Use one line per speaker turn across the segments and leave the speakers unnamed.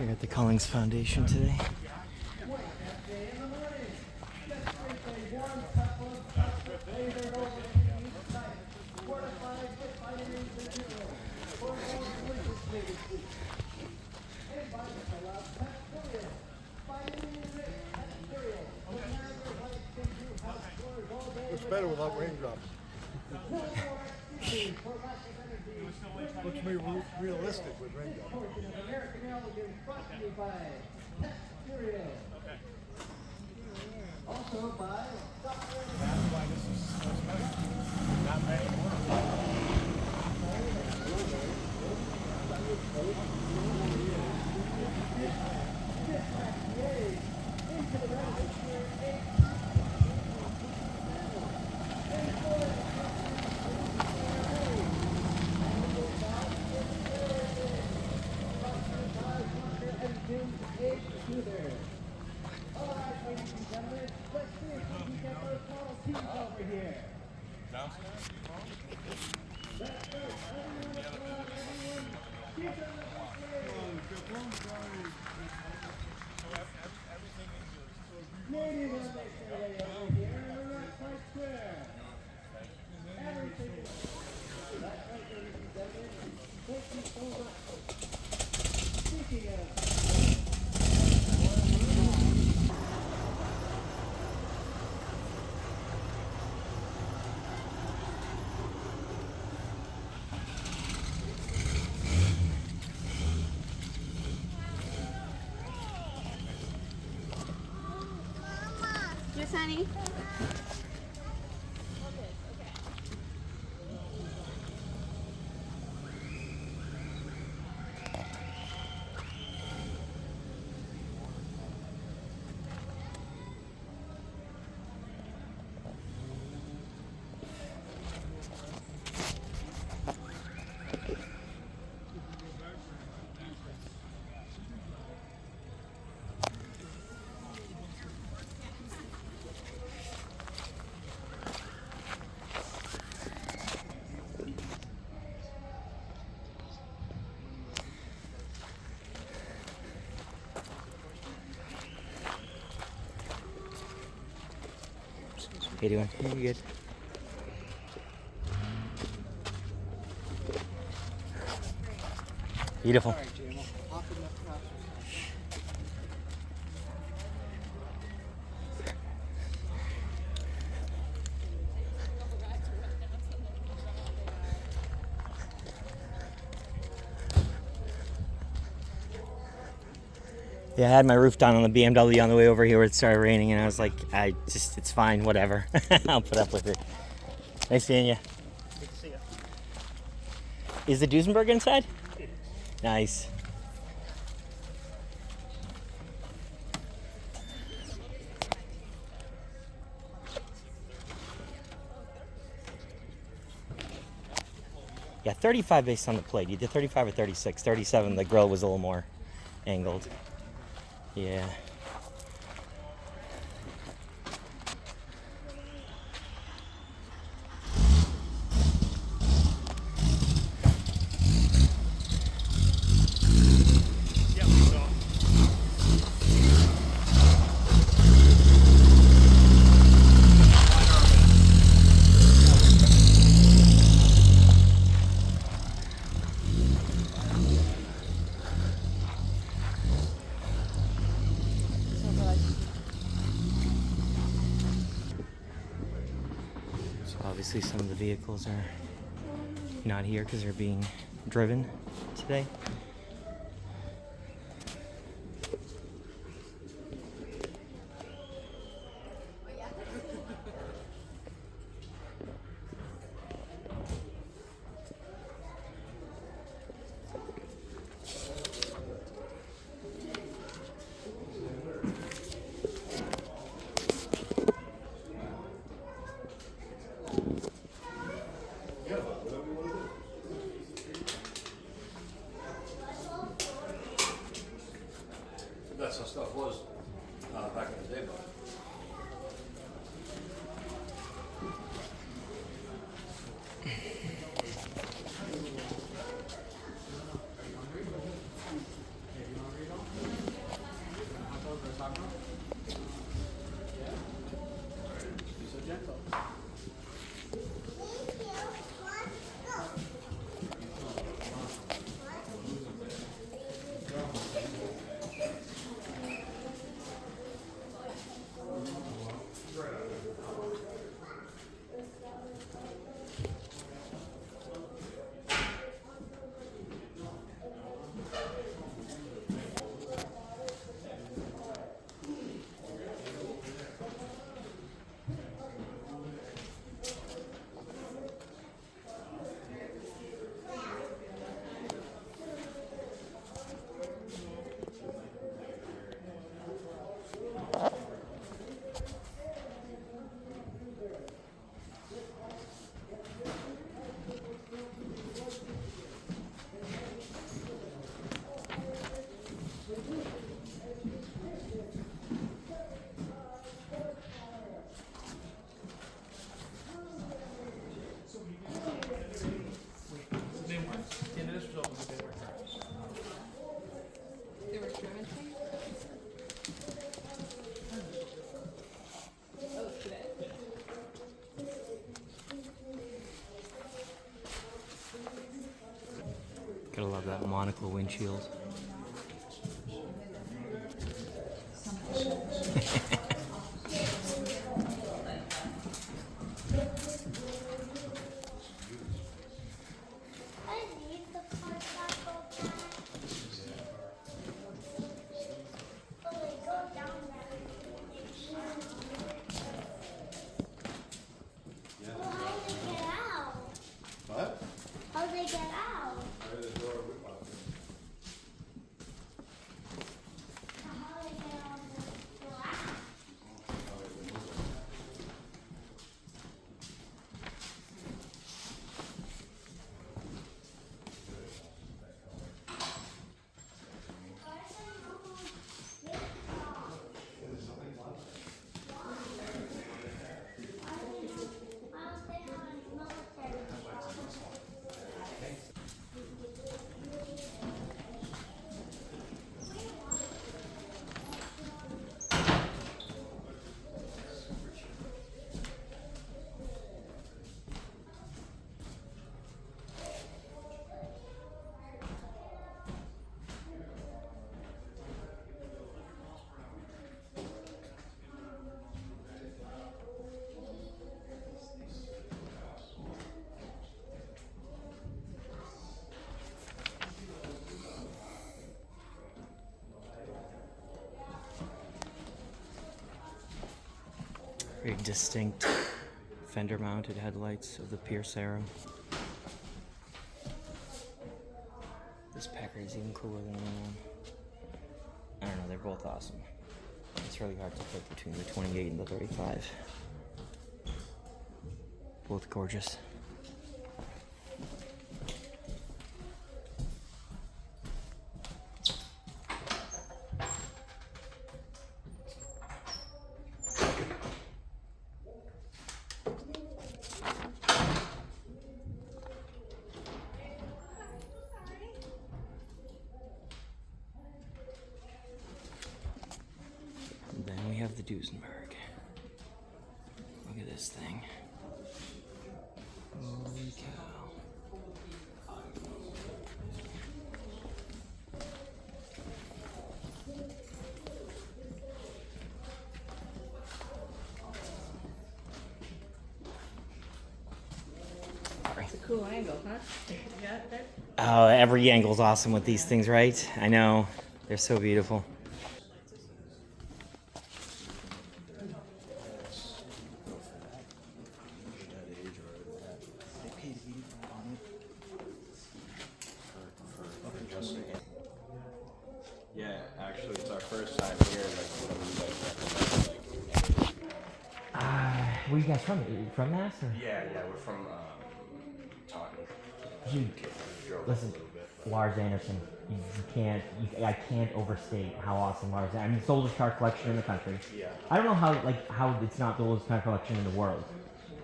Here at the Collings Foundation today.
Looks better without raindrops. Looks more realistic with raindrops.
Also by
That's why this is so special. Not many more.
Yes, honey.
How you doing? You good? Beautiful. Yeah, I had my roof down on the BMW on the way over here where it started raining, and I was like, it's fine, whatever. I'll put up with it. Nice seeing you.
Good to see you.
Is the Duesenberg inside? Nice. Yeah, 35 based on the plate. You did 35 or 36. 37, the grill was a little more angled. Yeah.
Yeah, we saw.
So obviously some of the vehicles are not here because they're being driven today.
That's how stuff was back in the day, but.
that monocle windshield.
What?
How'd they get out?
Right at the door, we popped in.
How'd they get on the glass?
Very distinct fender-mounted headlights of the Pierce Arrow. This Packard is even cooler than the other one. I don't know, they're both awesome. It's really hard to pick between the 28 and the 35. Both gorgeous. And then we have the Duesenberg. Look at this thing. Holy cow.
It's a cool angle, huh? Yeah, that.
Oh, every angle's awesome with these things, right? I know. They're so beautiful.
Yeah, actually, it's our first time here. Like, what do you guys recommend? Like,
Where you guys from? From Mass? Or?
yeah, we're from Taunton.
Dude,
Drove
listen,
a little bit.
Lars Anderson. I can't overstate how awesome Lars. I mean, it's the oldest car collection in the country.
Yeah.
I don't know how it's not the oldest car collection in the world.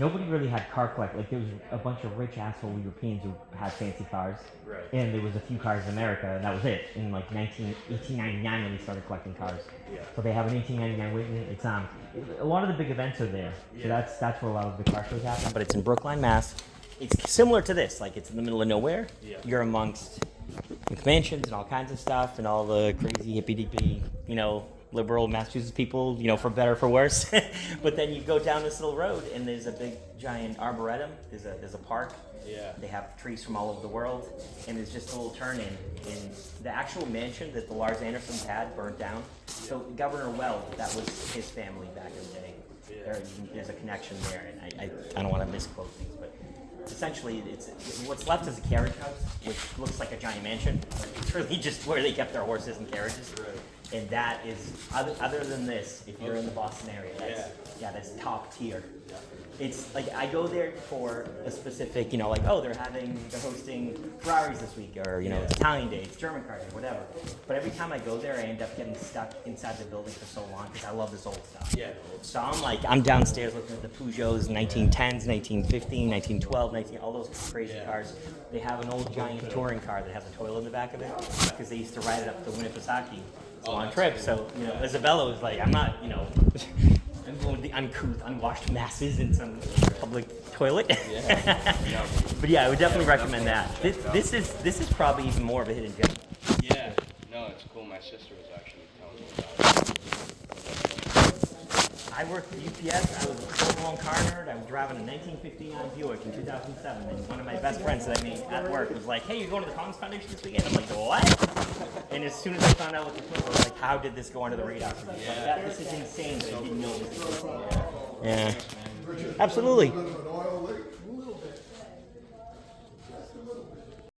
Nobody really had car collect. Like there was a bunch of rich asshole Europeans who had fancy cars,
Right.
and there was a few cars in America, and that was it. In like 1899 when they started collecting cars.
Yeah.
So they have an 1899 Whitney. It's a lot of the big events are there. So
Yeah.
that's where a lot of the car shows happen. But it's in Brookline, Mass. It's similar to this. Like it's in the middle of nowhere.
Yeah.
You're amongst McMansions and all kinds of stuff and all the crazy hippy dippy, liberal Massachusetts people, for better or for worse. But then you go down this little road and there's a big giant arboretum. There's a park.
Yeah.
They have trees from all over the world, and there's just a little turn in. And the actual mansion that the Lars Andersons had burnt down. So Governor Weld, that was his family back in the day.
Yeah.
There's a connection there, and I don't want to misquote things, but essentially it's what's left is a carriage house, which looks like a giant mansion. It's really just where they kept their horses and carriages.
Right.
And that is other than this, if you're in the Boston area, that's top tier. It's like I go there for a specific, they're hosting Ferraris this week, or it's Italian Day, it's German cars, or whatever. But every time I go there, I end up getting stuck inside the building for so long because I love this old stuff.
Yeah.
So I'm downstairs looking at the Peugeots, 1910s, 1915, 1912, all those crazy cars. They have an old giant touring car that has a toilet in the back of it because they used to ride it up to Winnipesaukee on trips. So Isabella was like, I'm not, I'm going with the uncouth, unwashed masses in some public toilet.
Yeah.
But yeah, I would definitely recommend that. This is probably even more of a hidden gem.
Yeah. No, it's cool. My sister was actually telling me about it.
I worked for UPS. I was a full-blown car nerd. I was driving a 1959 Buick in 2007, and one of my best friends that I made at work was like, "Hey, you're going to the Collings Foundation this weekend?" I'm like, "What?" And as soon as I found out what the flip was, like, how did this go under the radar? For me? Like, this is insane that I didn't know this. Yeah, absolutely.